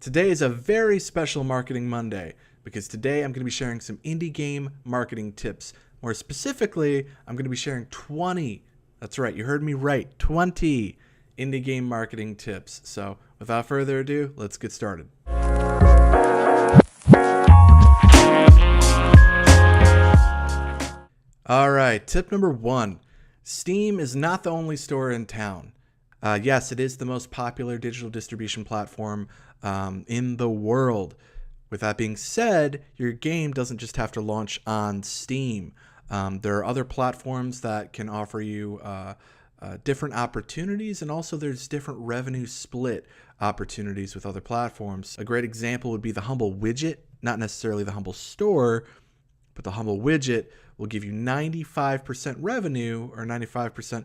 Today is a very special Marketing Monday because today I'm going to be sharing some indie game marketing tips. More specifically, I'm going to be sharing 20, that's right, you heard me right, 20 indie game marketing tips. So without further ado, let's get started. All right, tip number 1. Steam is not the only store in town. Yes, it is the most popular digital distribution platform in the world. With that being said, your game doesn't just have to launch on Steam. There are other platforms that can offer you different opportunities, and also there's different revenue split opportunities with other platforms. A great example would be the Humble Widget, not necessarily the Humble Store, but the Humble Widget will give you 95% revenue or 95%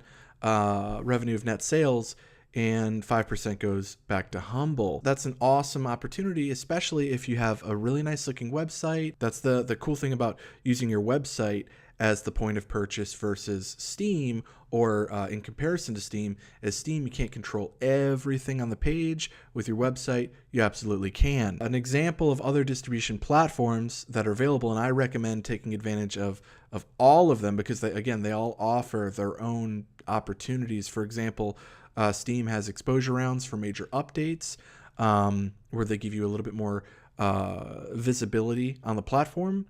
revenue of net sales, and 5% goes back to Humble. That's an awesome opportunity, especially if you have a really nice looking website. That's the cool thing about using your website as the point of purchase versus Steam, or in comparison to Steam. As Steam, you can't control everything on the page. With your website, you absolutely can. An example of other distribution platforms that are available, and I recommend taking advantage of all of them because they all offer their own opportunities. For example, Steam has exposure rounds for major updates, where they give you a little bit more visibility on the platform.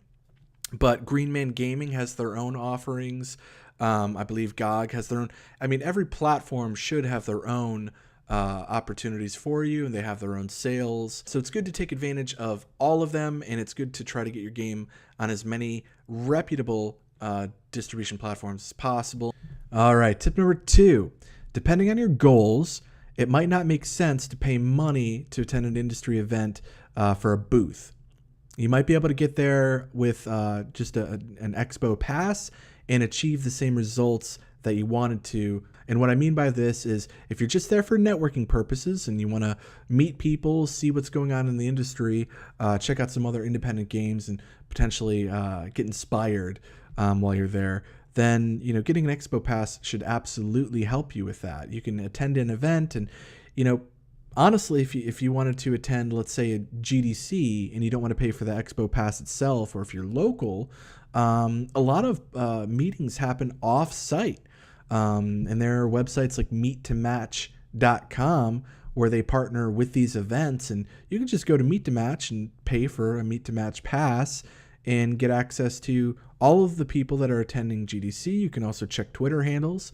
But Green Man Gaming has their own offerings. I believe GOG has their own. I mean, every platform should have their own opportunities for you, and they have their own sales. So it's good to take advantage of all of them, and it's good to try to get your game on as many reputable distribution platforms as possible. All right, tip number 2. Depending on your goals, it might not make sense to pay money to attend an industry event for a booth. You might be able to get there with just an expo pass and achieve the same results that you wanted to. And what I mean by this is if you're just there for networking purposes and you want to meet people, see what's going on in the industry, check out some other independent games and potentially get inspired while you're there, then getting an expo pass should absolutely help you with that. You can attend an event, and honestly, if you wanted to attend, let's say, a GDC and you don't want to pay for the expo pass itself, or if you're local, a lot of meetings happen off-site. And there are websites like meettomatch.com where they partner with these events, and you can just go to Meet to Match and pay for a Meet to Match pass and get access to all of the people that are attending GDC. You can also check Twitter handles.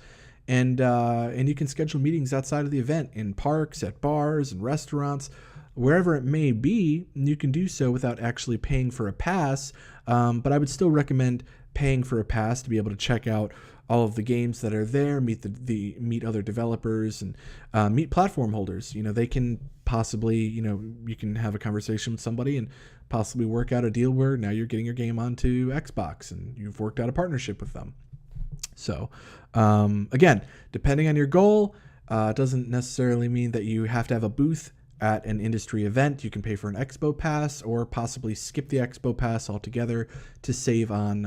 And you can schedule meetings outside of the event in parks, at bars and restaurants, wherever it may be. You can do so without actually paying for a pass, but I would still recommend paying for a pass to be able to check out all of the games that are there, meet other developers, and meet platform holders. They can possibly, you can have a conversation with somebody and possibly work out a deal where now you're getting your game onto Xbox and you've worked out a partnership with them. So, again, depending on your goal, doesn't necessarily mean that you have to have a booth at an industry event. You can pay for an expo pass or possibly skip the expo pass altogether to save on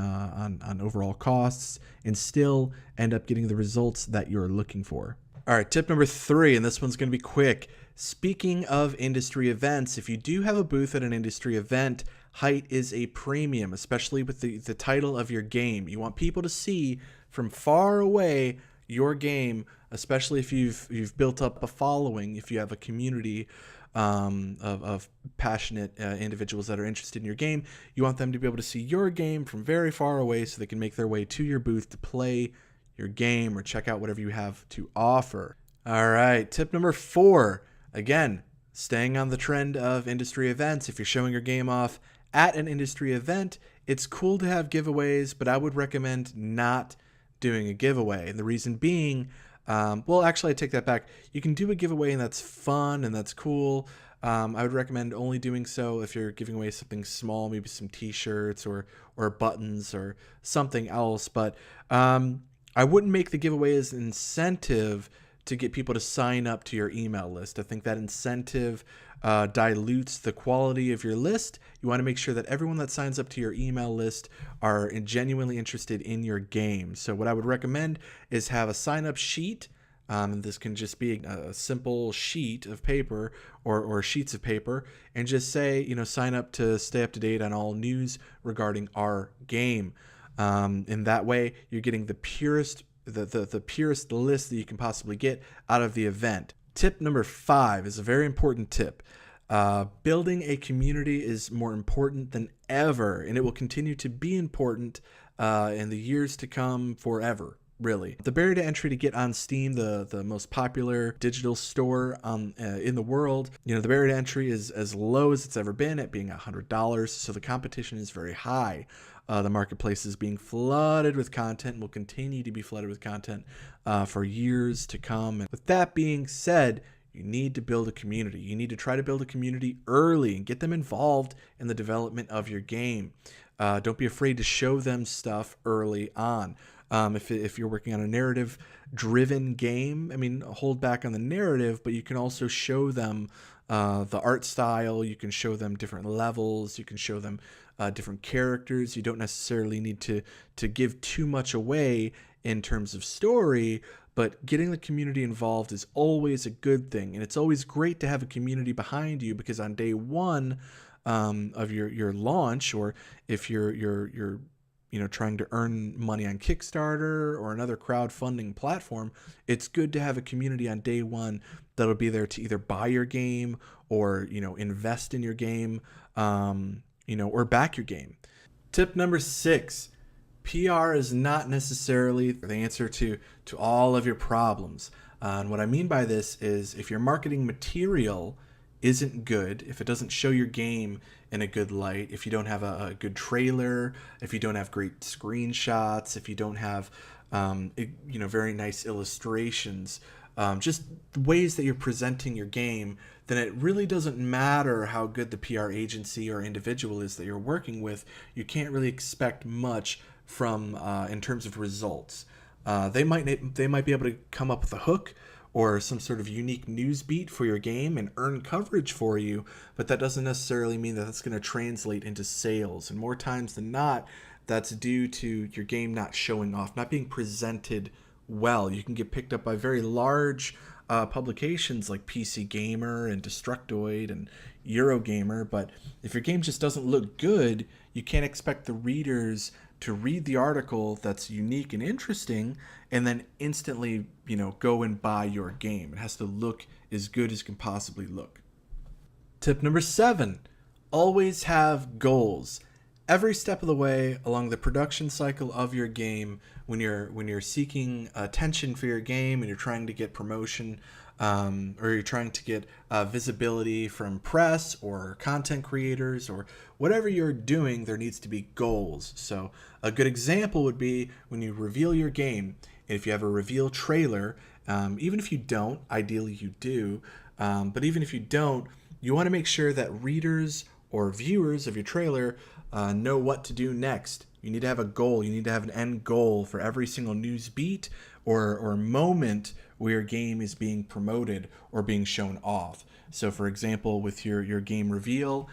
overall costs and still end up getting the results that you're looking for. All right, tip number 3, and this one's going to be quick. Speaking of industry events, if you do have a booth at an industry event, height is a premium, especially with the title of your game. You want people to see from far away your game, especially if you've built up a following, if you have a community of passionate individuals that are interested in your game. You want them to be able to see your game from very far away so they can make their way to your booth to play your game or check out whatever you have to offer. All right, tip number 4. Again, staying on the trend of industry events. If you're showing your game off at an industry event, it's cool to have giveaways, but I would recommend not doing a giveaway. And the reason being, well, actually, I take that back. You can do a giveaway, and that's fun and that's cool. I would recommend only doing so if you're giving away something small, maybe some t-shirts or buttons or something else. But I wouldn't make the giveaway as an incentive to get people to sign up to your email list. I think that incentive dilutes the quality of your list. You want to make sure that everyone that signs up to your email list are genuinely interested in your game. So what I would recommend is have a sign-up sheet And this can just be a simple sheet of paper or sheets of paper, and just say, sign up to stay up to date on all news regarding our game. In that way, you're getting the purest list that you can possibly get out of the event. Tip number 5 is a very important tip. Building a community is more important than ever, and it will continue to be important in the years to come forever. Really, the barrier to entry to get on Steam, the most popular digital store in the world, the barrier to entry is as low as it's ever been, at being $100. So the competition is very high. The marketplace is being flooded with content and will continue to be flooded with content for years to come. And with that being said, you need to build a community. You need to try to build a community early and get them involved in the development of your game. Don't be afraid to show them stuff early on. If you're working on a narrative-driven game, hold back on the narrative, but you can also show them the art style. You can show them different levels. You can show them different characters. You don't necessarily need to give too much away in terms of story, but getting the community involved is always a good thing. And it's always great to have a community behind you, because on day one of your launch, or if you're trying to earn money on Kickstarter or another crowdfunding platform, it's good to have a community on day one that'll be there to either buy your game or, invest in your game, or back your game. Tip number 6, PR is not necessarily the answer to all of your problems. And what I mean by this is, if your marketing material isn't good, if it doesn't show your game in a good light, if you don't have a good trailer, if you don't have great screenshots, if you don't have very nice illustrations, just ways that you're presenting your game, then it really doesn't matter how good the PR agency or individual is that you're working with. You can't really expect much from in terms of results. They might be able to come up with a hook or some sort of unique news beat for your game and earn coverage for you, but that doesn't necessarily mean that that's going to translate into sales. And more times than not, that's due to your game not showing off, not being presented well. You can get picked up by very large publications like PC Gamer and Destructoid and Eurogamer, but if your game just doesn't look good, you can't expect the readers to read the article that's unique and interesting and then instantly, go and buy your game. It has to look as good as it can possibly look. Tip number 7, always have goals. Every step of the way along the production cycle of your game, when you're seeking attention for your game and you're trying to get promotion, or you're trying to get visibility from press or content creators or whatever you're doing, there needs to be goals. So a good example would be when you reveal your game. If you have a reveal trailer, even if you don't, ideally you do, but even if you don't, you want to make sure that readers or viewers of your trailer know what to do next. You need to have a goal. You need to have an end goal for every single news beat or moment where your game is being promoted or being shown off. So for example, with your game reveal,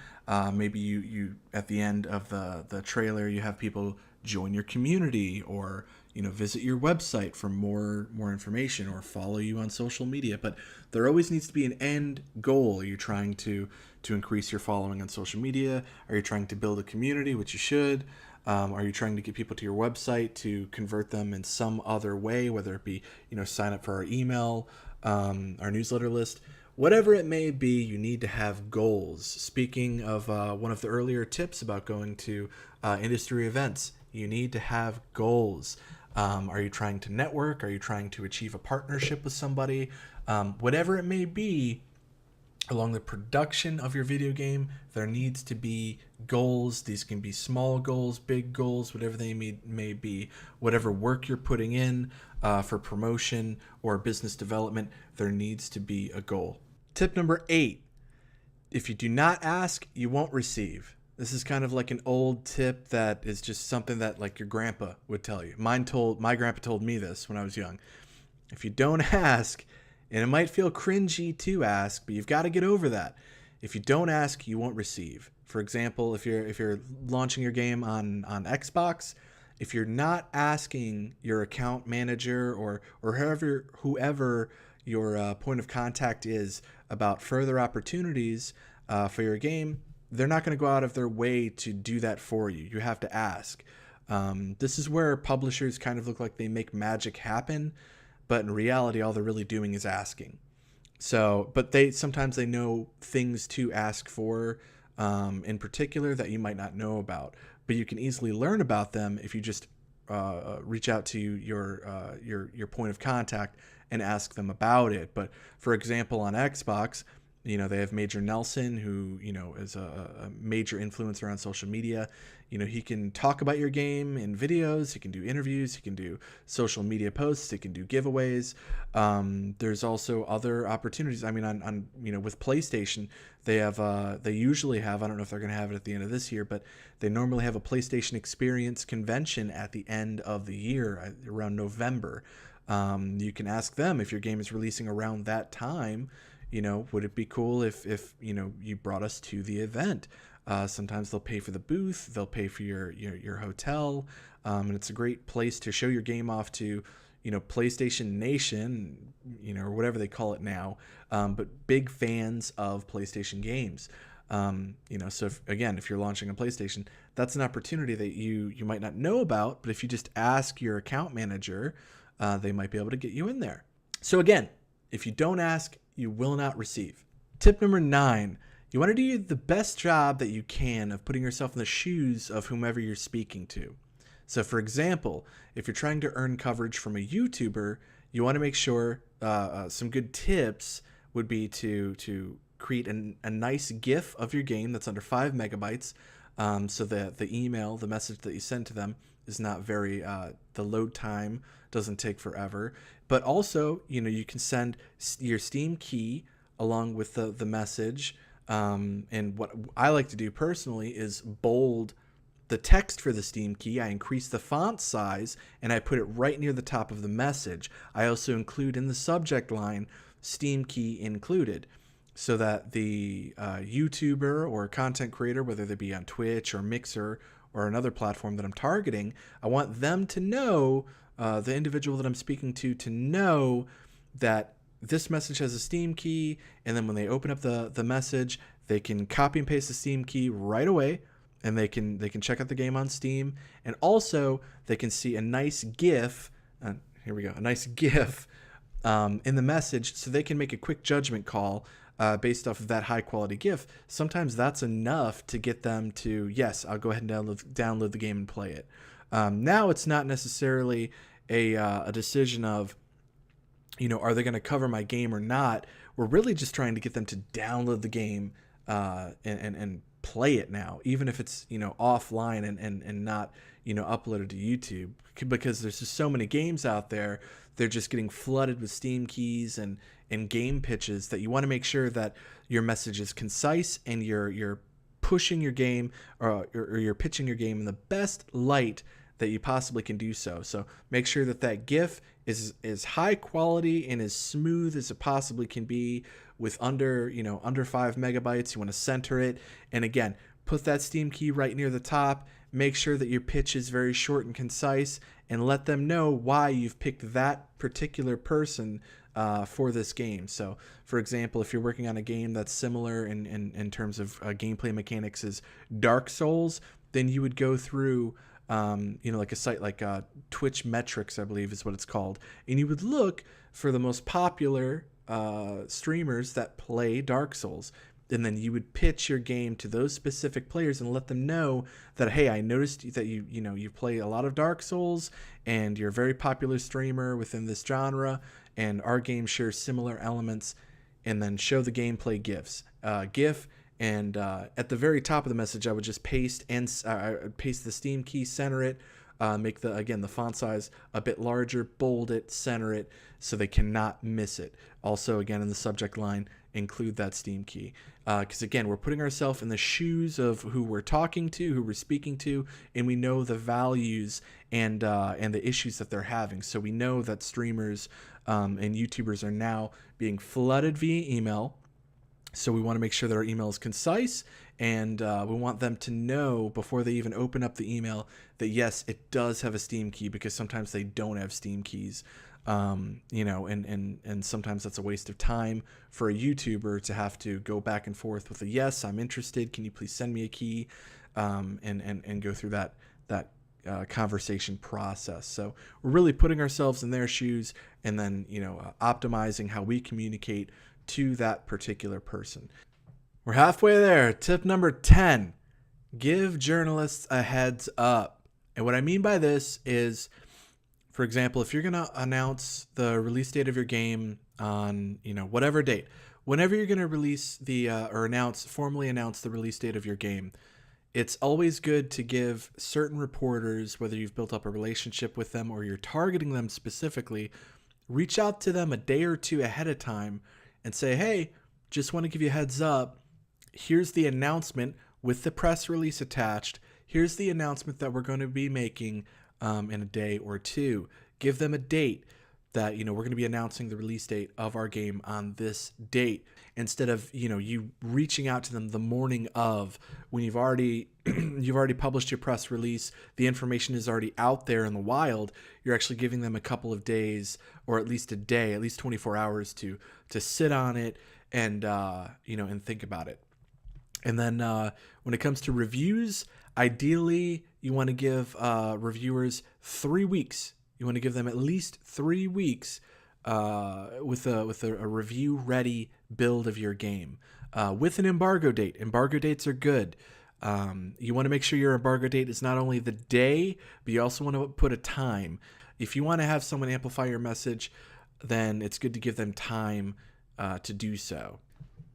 maybe you at the end of the trailer, you have people join your community or visit your website for more information or follow you on social media. But there always needs to be an end goal. Are you trying to increase your following on social media? Are you trying to build a community, which you should? Are you trying to get people to your website to convert them in some other way, whether it be sign up for our email, our newsletter list? Whatever it may be, you need to have goals. Speaking of one of the earlier tips about going to industry events, you need to have goals. Are you trying to network? Are you trying to achieve a partnership with somebody? Whatever it may be, along the production of your video game, there needs to be goals. These can be small goals, big goals, whatever they may be. Whatever work you're putting in for promotion or business development, there needs to be a goal. Tip number 8, if you do not ask, you won't receive. This is kind of like an old tip that is just something that like your grandpa would tell you. My grandpa told me this when I was young. If you don't ask, and it might feel cringy to ask, but you've got to get over that. If you don't ask, you won't receive. For example, if you're launching your game on Xbox, if you're not asking your account manager or whoever your point of contact is about further opportunities for your game, they're not going to go out of their way to do that for you. You have to ask. This is where publishers kind of look like they make magic happen, but in reality, all they're really doing is asking. So, but sometimes they know things to ask for, in particular that you might not know about. But you can easily learn about them if you just reach out to your point of contact and ask them about it. But for example, on Xbox, they have Major Nelson, who, is a major influencer on social media. He can talk about your game in videos. He can do interviews. He can do social media posts. He can do giveaways. There's also other opportunities. I mean, on with PlayStation, they usually have, I don't know if they're going to have it at the end of this year, but they normally have a PlayStation Experience convention at the end of the year, around November. You can ask them if your game is releasing around that time. Would it be cool if you brought us to the event? Sometimes they'll pay for the booth, they'll pay for your hotel, and it's a great place to show your game off to, PlayStation Nation, or whatever they call it now, but big fans of PlayStation games. So if you're launching a PlayStation, that's an opportunity that you might not know about, but if you just ask your account manager, they might be able to get you in there. So again, if you don't ask, you will not receive. Tip number 9, you want to do the best job that you can of putting yourself in the shoes of whomever you're speaking to. So for example, if you're trying to earn coverage from a YouTuber, you want to make sure some good tips would be to create a nice GIF of your game that's under 5 megabytes, so that the message that you send to them is not very, the load time doesn't take forever. But also, you can send your Steam key along with the message. And what I like to do personally is bold the text for the Steam key. I increase the font size and I put it right near the top of the message. I also include in the subject line Steam key included, so that the YouTuber or content creator, whether they be on Twitch or Mixer or another platform that I'm targeting, I want them to know, the individual that I'm speaking to know that this message has a Steam key, and then when they open up the message, they can copy and paste the Steam key right away, and they can check out the game on Steam, and also they can see a nice GIF. Here we go, a nice GIF in the message, so they can make a quick judgment call based off of that high quality GIF. Sometimes that's enough to get them to, yes, I'll go ahead and download the game and play it. Now it's not necessarily a decision of, are they going to cover my game or not? We're really just trying to get them to download the game and play it now, even if it's offline and not uploaded to YouTube, because there's just so many games out there. They're just getting flooded with Steam keys and game pitches that you want to make sure that your message is concise and you're pushing your game or you're pitching your game in the best light that you possibly can do so. So make sure that GIF is high quality and as smooth as it possibly can be, with under 5 megabytes. You want to center it, and again, put that Steam key right near the top. Make sure that your pitch is very short and concise, and let them know why you've picked that particular person for this game. So for example, if you're working on a game that's similar in terms of gameplay mechanics as Dark Souls, then you would go through like a site like Twitch Metrics, I believe is what it's called, and you would look for the most popular streamers that play Dark Souls, and then you would pitch your game to those specific players and let them know that, hey, I noticed that you play a lot of Dark Souls and you're a very popular streamer within this genre, and our game shares similar elements, and then show the gameplay GIF. And at the very top of the message, I would just paste the Steam key, center it, make the font size a bit larger, bold it, center it, so they cannot miss it. Also, again, in the subject line, include that Steam key. Because again, we're putting ourselves in the shoes of who we're talking to, who we're speaking to, and we know the values and the issues that they're having. So we know that streamers and YouTubers are now being flooded via email So we want to make sure that our email is concise, and we want them to know before they even open up the email that yes, it does have a Steam key, because sometimes they don't have Steam keys. And sometimes that's a waste of time for a YouTuber to have to go back and forth with a yes, I'm interested, can you please send me a key, and go through that conversation process. So we're really putting ourselves in their shoes, and then optimizing how we communicate to that particular person. We're halfway there. Tip number 10, give journalists a heads up. And what I mean by this is, for example, if you're going to announce the release date of your game on, whatever date, whenever you're going to release formally announce the release date of your game, it's always good to give certain reporters, whether you've built up a relationship with them or you're targeting them specifically, reach out to them a day or two ahead of time and say, hey, just want to give you a heads up. Here's the announcement with the press release attached. Here's the announcement that we're going to be making in a day or two. Give them a date that, we're going to be announcing the release date of our game on this date, instead of, you reaching out to them the morning of, when you've already published your press release, the information is already out there in the wild. You're actually giving them a couple of days, or at least a day, at least 24 hours to sit on it and think about it. And then when it comes to reviews, ideally you want to give reviewers 3 weeks. You want to give them at least 3 weeks with a review ready build of your game, with an embargo date. Embargo dates are good. You want to make sure your embargo date is not only the day, but you also want to put a time. If you want to have someone amplify your message, then it's good to give them time to do so.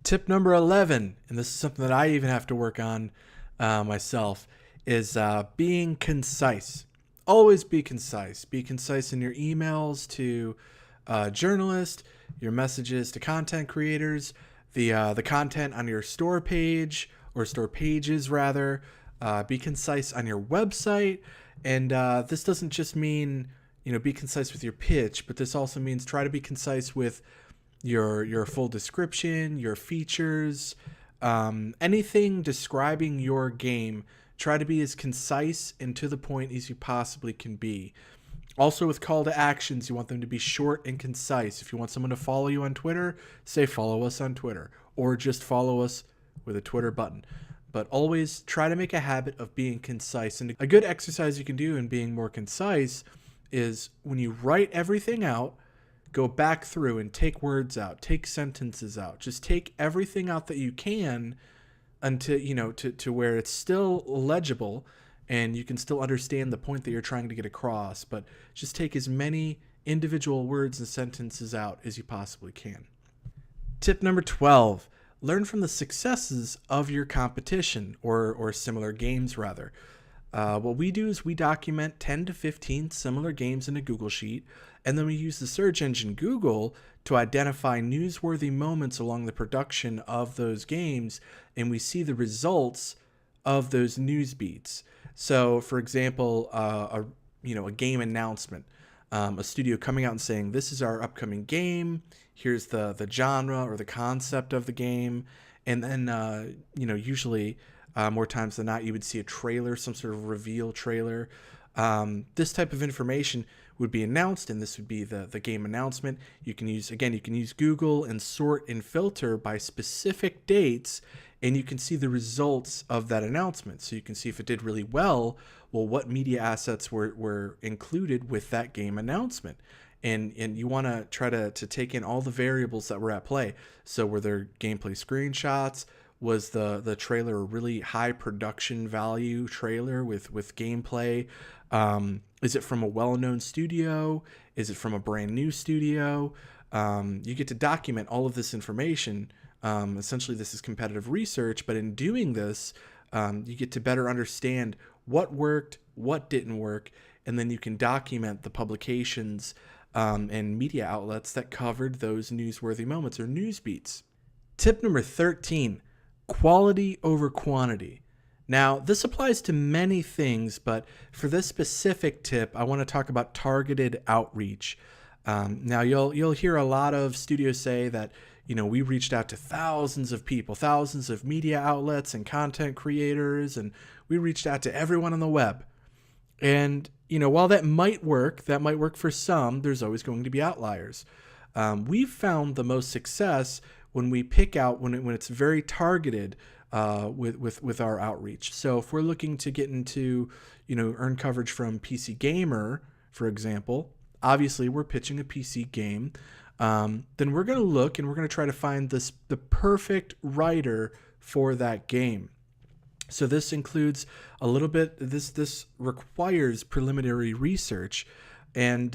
Tip number 11, and this is something that I even have to work on myself, is being concise. Always be concise. Be concise in your emails to journalists, your messages to content creators, the content on your store page, or store pages rather. Be concise on your website, and this doesn't just mean be concise with your pitch, but this also means try to be concise with your full description, your features, anything describing your game. Try to be as concise and to the point as you possibly can be. Also, with call to actions, you want them to be short and concise. If you want someone to follow you on Twitter, say follow us on Twitter, or just follow us with a Twitter button. But always try to make a habit of being concise. And a good exercise you can do in being more concise is, when you write everything out, go back through and take words out, take sentences out. Just take everything out that you can until, to where it's still legible and you can still understand the point that you're trying to get across. But just take as many individual words and sentences out as you possibly can. Tip number 12, learn from the successes of your competition, or similar games rather. What we do is we document 10 to 15 similar games in a Google Sheet, and then we use the search engine Google to identify newsworthy moments along the production of those games, and we see the results of those news beats. So, for example, a game announcement, a studio coming out and saying, this is our upcoming game, here's the genre or the concept of the game, and then, usually more times than not, you would see a trailer, some sort of reveal trailer. This type of information would be announced, and this would be the game announcement. You can use Google and sort and filter by specific dates, and you can see the results of that announcement. So you can see if it did really well, what media assets were included with that game announcement. And you want to try to take in all the variables that were at play. So were there gameplay screenshots? Was the trailer a really high production value trailer with gameplay? Is it from a well-known studio? Is it from a brand new studio? You get to document all of this information. Essentially, this is competitive research, but in doing this, you get to better understand what worked, what didn't work, and then you can document the publications and media outlets that covered those newsworthy moments or news beats. Tip number 13, quality over quantity. Now, this applies to many things, but for this specific tip, I want to talk about targeted outreach. Now, you'll hear a lot of studios say that we reached out to thousands of people, thousands of media outlets and content creators, and we reached out to everyone on the web. And, while that might work for some, there's always going to be outliers. We've found the most success when we pick out, when it's very targeted with our outreach. So if we're looking to get into, earn coverage from PC Gamer, for example, obviously we're pitching a PC game. Then we're going to look and we're going to try to find the perfect writer for that game. So this includes a little bit, this requires preliminary research. And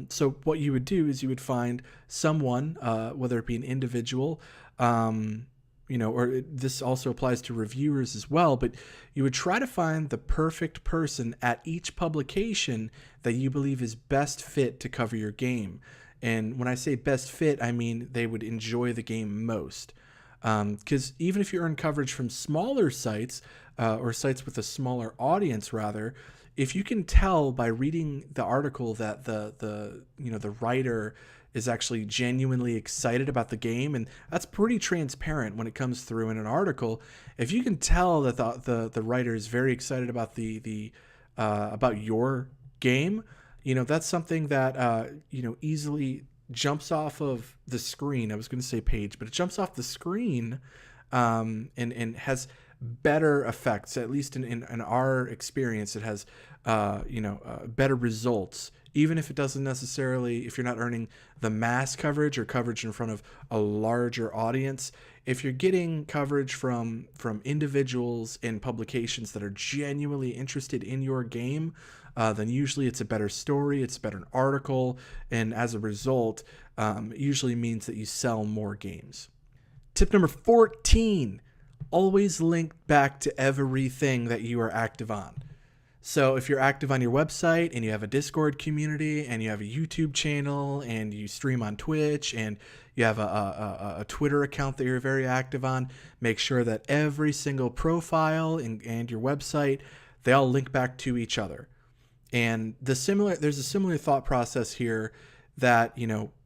so what you would do is you would find someone, whether it be an individual, or this also applies to reviewers as well, but you would try to find the perfect person at each publication that you believe is best fit to cover your game. And when I say best fit, I mean they would enjoy the game most. Because even if you earn coverage from smaller sites, or sites with a smaller audience rather, if you can tell by reading the article that the writer is actually genuinely excited about the game, and that's pretty transparent when it comes through in an article. If you can tell that the writer is very excited about about your game, that's something that easily jumps off of the screen. I was going to say page, but it jumps off the screen, and has better effects. At least in our experience, it has better results, even if it doesn't necessarily, if you're not earning the mass coverage or coverage in front of a larger audience. If you're getting coverage from individuals and publications that are genuinely interested in your game, then usually it's a better story, it's a better article, and as a result, it usually means that you sell more games. Tip number 14, always link back to everything that you are active on. So if you're active on your website and you have a Discord community and you have a YouTube channel and you stream on Twitch and you have a Twitter account that you're very active on, make sure that every single profile and your website, they all link back to each other. And there's a similar thought process here that,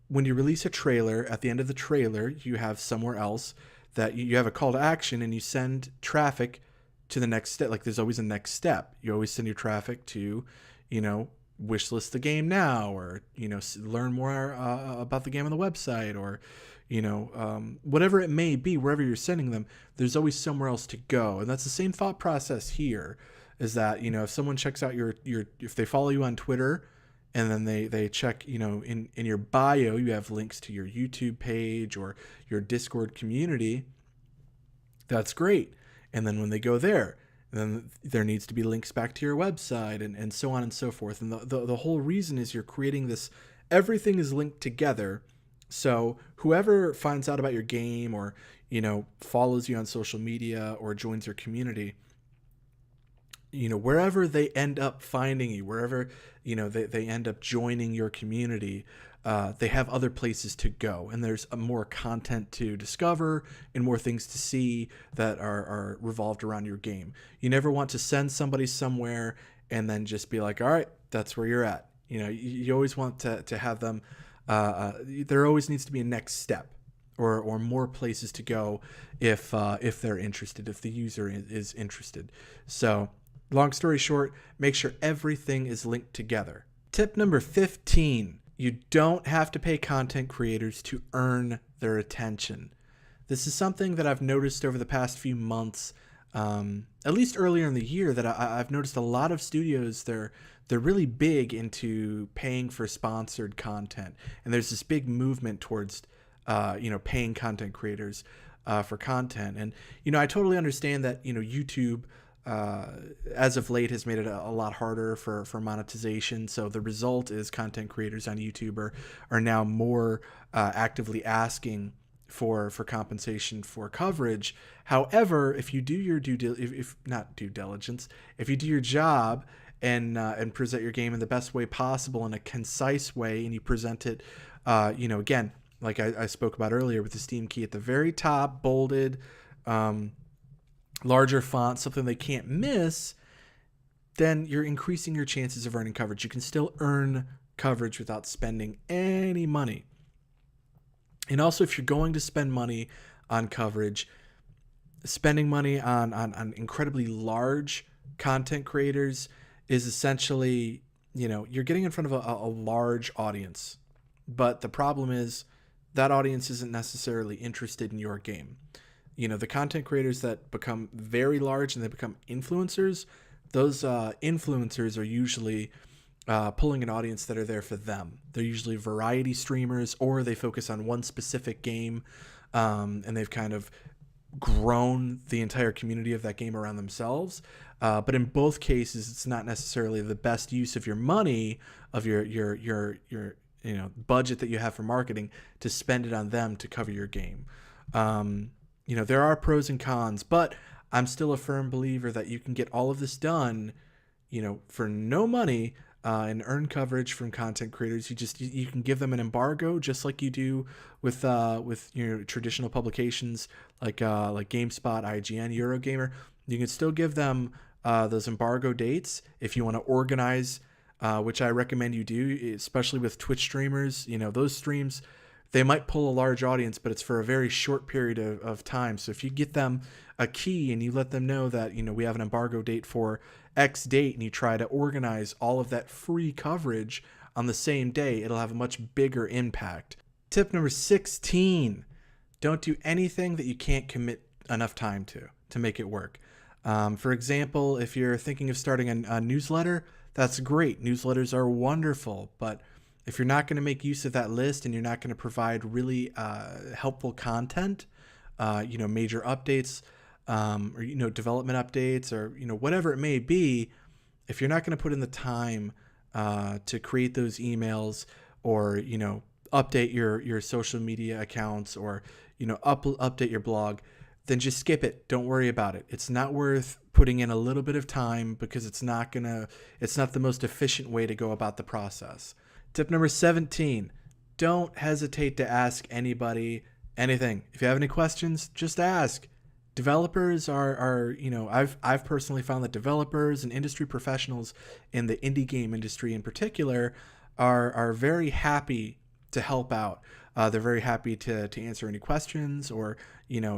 when you release a trailer, at the end of the trailer, you have somewhere else that you have a call to action and you send traffic to the next step. Like there's always a next step. You always send your traffic to, wishlist the game now, or, learn more about the game on the website, or, whatever it may be, wherever you're sending them, there's always somewhere else to go. And that's the same thought process here, is that, if someone checks out if they follow you on Twitter and then they check, in your bio, you have links to your YouTube page or your Discord community, that's great. And then when they go there, then there needs to be links back to your website and so on and so forth. And the whole reason is you're creating this, everything is linked together. So whoever finds out about your game or, follows you on social media or joins your community, wherever they end up finding you, wherever, they end up joining your community, they have other places to go, and there's more content to discover and more things to see that are revolved around your game. You never want to send somebody somewhere and then just be like, all right, that's where you're at. You always want to have them, there always needs to be a next step or more places to go if they're interested, if the user is interested. So long story short, make sure everything is linked together. Tip number 15, you don't have to pay content creators to earn their attention. This is something that I've noticed over the past few months, at least earlier in the year, that I've noticed a lot of studios, they're really big into paying for sponsored content. And there's this big movement towards, paying content creators for content. And, I totally understand that, YouTube, as of late, has made it a lot harder for monetization. So the result is content creators on YouTube are now more actively asking for compensation for coverage. However, if you do your if you do your job and present your game in the best way possible, in a concise way, and you present it, again, like I spoke about earlier, with the Steam key at the very top, bolded, larger font, something they can't miss, then you're increasing your chances of earning coverage. You can still earn coverage without spending any money. And also, if you're going to spend money on coverage, spending money on incredibly large content creators is essentially, you're getting in front of a large audience. But the problem is that audience isn't necessarily interested in your game. The content creators that become very large and they become influencers, those influencers are usually pulling an audience that are there for them. They're usually variety streamers, or they focus on one specific game, and they've kind of grown the entire community of that game around themselves. But in both cases, it's not necessarily the best use of your money, of your budget that you have for marketing, to spend it on them to cover your game. There are pros and cons, but I'm still a firm believer that you can get all of this done, for no money, and earn coverage from content creators. You can give them an embargo, just like you do with traditional publications like GameSpot, IGN, Eurogamer. You can still give them those embargo dates if you want to organize, which I recommend you do, especially with Twitch streamers. Those streams, they might pull a large audience, but it's for a very short period of time. So if you get them a key and you let them know that, we have an embargo date for X date, and you try to organize all of that free coverage on the same day, it'll have a much bigger impact. Tip number 16, don't do anything that you can't commit enough time to make it work. For example, if you're thinking of starting a newsletter, that's great. Newsletters are wonderful, but if you're not going to make use of that list and you're not going to provide really helpful content, major updates, or development updates, or whatever it may be, if you're not going to put in the time to create those emails, or update your social media accounts, or update your blog, then just skip it. Don't worry about it. It's not worth putting in a little bit of time, because it's not the most efficient way to go about the process. Tip number 17, don't hesitate to ask anybody anything. If you have any questions, just ask. Developers are I've personally found that developers and industry professionals in the indie game industry in particular are very happy to help out. They're very happy to answer any questions, or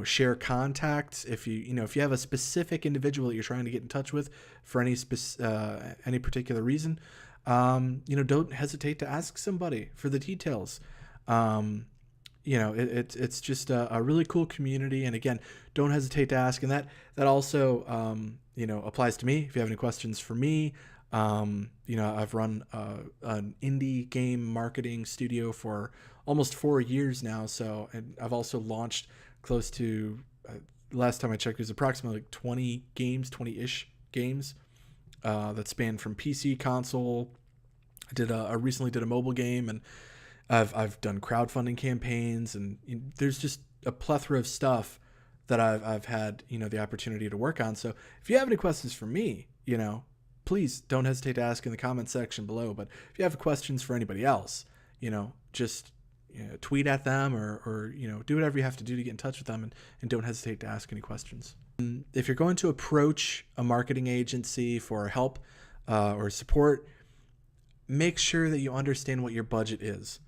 share contacts. If you have a specific individual that you're trying to get in touch with for any particular reason, don't hesitate to ask somebody for the details. It's just a really cool community. And again, don't hesitate to ask. And that also, applies to me. If you have any questions for me, I've run an indie game marketing studio for almost 4 years now. So, and I've also launched close to, last time I checked, it was approximately 20-ish games that span from PC, console. I recently did a mobile game, and I've done crowdfunding campaigns, and there's just a plethora of stuff that I've had the opportunity to work on. So if you have any questions for me, please don't hesitate to ask in the comment section below. But if you have questions for anybody else, just tweet at them, or do whatever you have to do to get in touch with them, and don't hesitate to ask any questions. If you're going to approach a marketing agency for help or support, make sure that you understand what your budget is.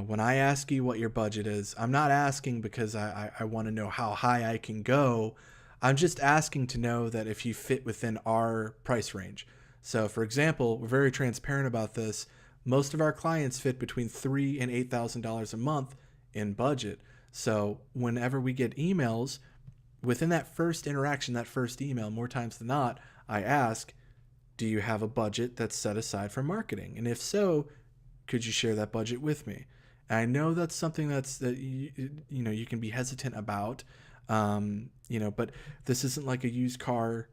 When I ask you what your budget is, I'm not asking because I want to know how high I can go. I'm just asking to know that if you fit within our price range. So, for example, we're very transparent about this. Most of our clients fit between $3,000 and $8,000 a month in budget. So whenever we get emails, within that first interaction, that first email, more times than not, I ask, do you have a budget that's set aside for marketing? And if so, could you share that budget with me? And I know that's something that you can be hesitant about, but this isn't like a used car,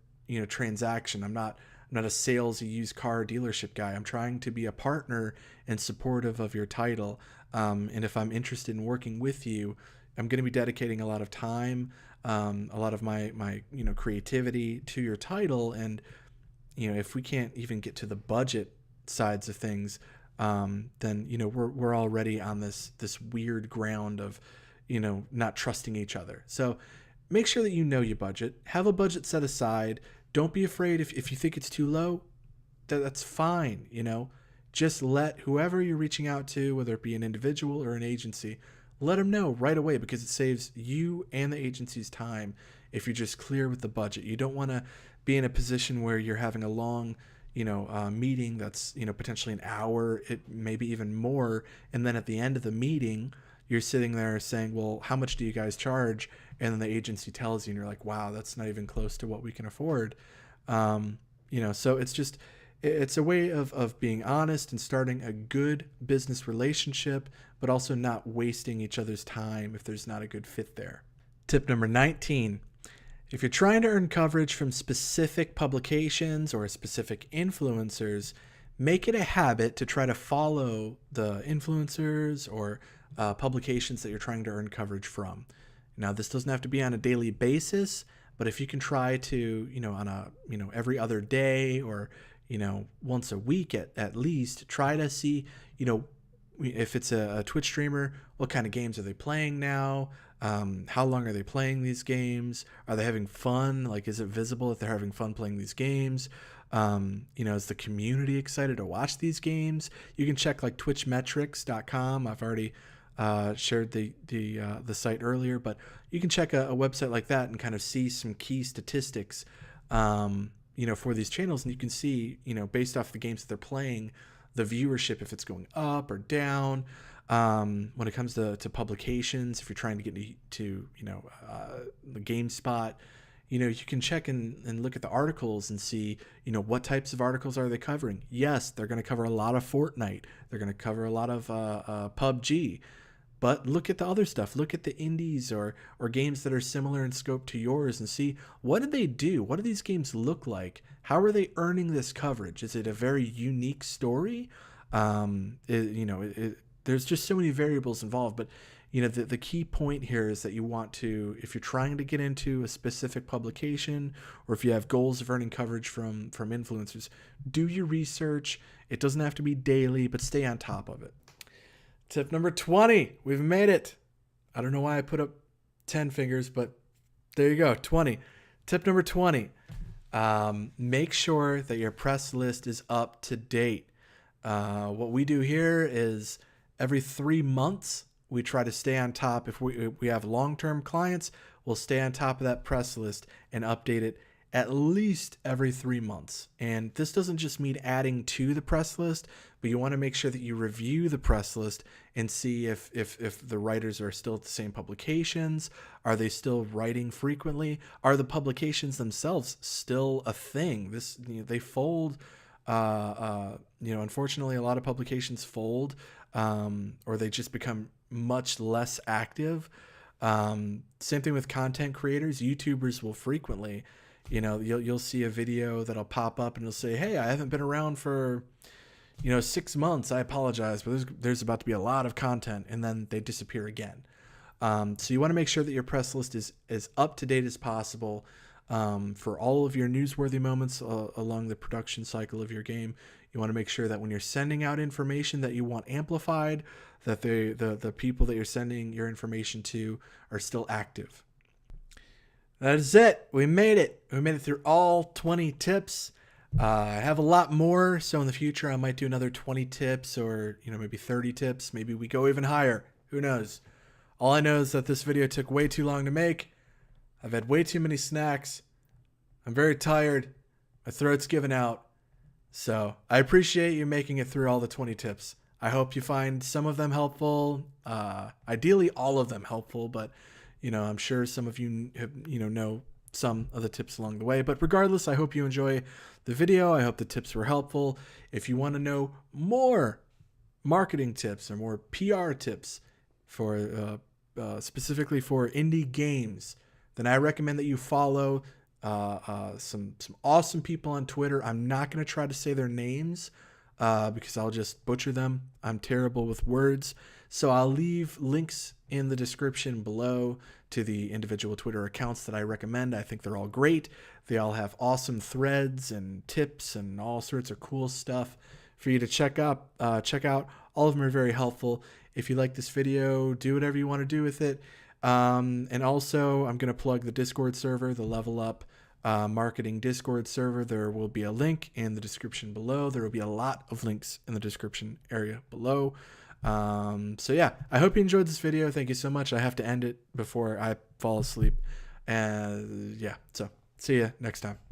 transaction. I'm not a salesy used car dealership guy. I'm trying to be a partner and supportive of your title. And if I'm interested in working with you, I'm going to be dedicating a lot of time, a lot of my creativity to your title. And, if we can't even get to the budget sides of things, then, we're already on this weird ground of, not trusting each other. So make sure that your budget, have a budget set aside. Don't be afraid if you think it's too low, that's fine. Just let whoever you're reaching out to, whether it be an individual or an agency, let them know right away, because it saves you and the agency's time if you're just clear with the budget. You don't want to be in a position where you're having a long meeting that's potentially an hour, it maybe even more, and then at the end of the meeting you're sitting there saying, well, how much do you guys charge? And then the agency tells you and you're like, wow, that's not even close to what we can afford. So it's a way of being honest and starting a good business relationship, but also not wasting each other's time if there's not a good fit there. Tip number 19. If you're trying to earn coverage from specific publications or specific influencers, make it a habit to try to follow the influencers or publications that you're trying to earn coverage from. Now, this doesn't have to be on a daily basis, but if you can try to, on a, every other day or, once a week at least, try to see, if it's a Twitch streamer, what kind of games are they playing now? How long are they playing these games? Are they having fun? Like, is it visible if they're having fun playing these games? Is the community excited to watch these games? You can check like twitchmetrics.com. I've already shared the site earlier, but you can check a website like that and kind of see some key statistics, for these channels. And you can see, based off the games that they're playing, the viewership, if it's going up or down. When it comes to publications, if you're trying to get to the GameSpot, you can check and look at the articles and see, what types of articles are they covering. Yes, they're going to cover a lot of Fortnite. They're going to cover a lot of PUBG. But look at the other stuff. Look at the indies or games that are similar in scope to yours and see, what did they do? What do these games look like? How are they earning this coverage? Is it a very unique story? There's just so many variables involved. But, the key point here is that you want to, if you're trying to get into a specific publication or if you have goals of earning coverage from influencers, do your research. It doesn't have to be daily, but stay on top of it. Tip number 20. We've made it. I don't know why I put up 10 fingers, but there you go. 20. Tip number 20. Make sure that your press list is up to date. What we do here is every 3 months, we try to stay on top. If we have long-term clients, we'll stay on top of that press list and update it at least every 3 months. And this doesn't just mean adding to the press list, but you want to make sure that you review the press list and see if the writers are still at the same publications. Are they still writing frequently? Are the publications themselves still a thing? They fold. Unfortunately, a lot of publications fold, or they just become much less active. Same thing with content creators. YouTubers will frequently, you'll see a video that'll pop up and it'll say, hey, I haven't been around for 6 months. I apologize, but there's about to be a lot of content, and then they disappear again. So you want to make sure that your press list is as up to date as possible. For all of your newsworthy moments along the production cycle of your game. You want to make sure that when you're sending out information that you want amplified, that the people that you're sending your information to are still active. That is it. We made it. We made it through all 20 tips. I have a lot more, so in the future I might do another 20 tips or maybe 30 tips. Maybe we go even higher. Who knows? All I know is that this video took way too long to make. I've had way too many snacks. I'm very tired. My throat's given out. So I appreciate you making it through all the 20 tips. I hope you find some of them helpful. Ideally, all of them helpful, but I'm sure some of you have, know some of the tips along the way. But regardless, I hope you enjoy the video. I hope the tips were helpful. If you want to know more marketing tips or more PR tips for specifically for indie games, then I recommend that you follow some awesome people on Twitter. I'm not going to try to say their names because I'll just butcher them. I'm terrible with words. So I'll leave links in the description below to the individual Twitter accounts that I recommend. I think they're all great. They all have awesome threads and tips and all sorts of cool stuff for you to check out. All of them are very helpful. If you like this video, do whatever you want to do with it. And also, I'm going to plug the Discord server, the Level Up Marketing Discord server. There will be a link in the description below. There will be a lot of links in the description area below. So yeah, I hope you enjoyed this video. Thank you so much. I have to end it before I fall asleep. And yeah, so see you next time.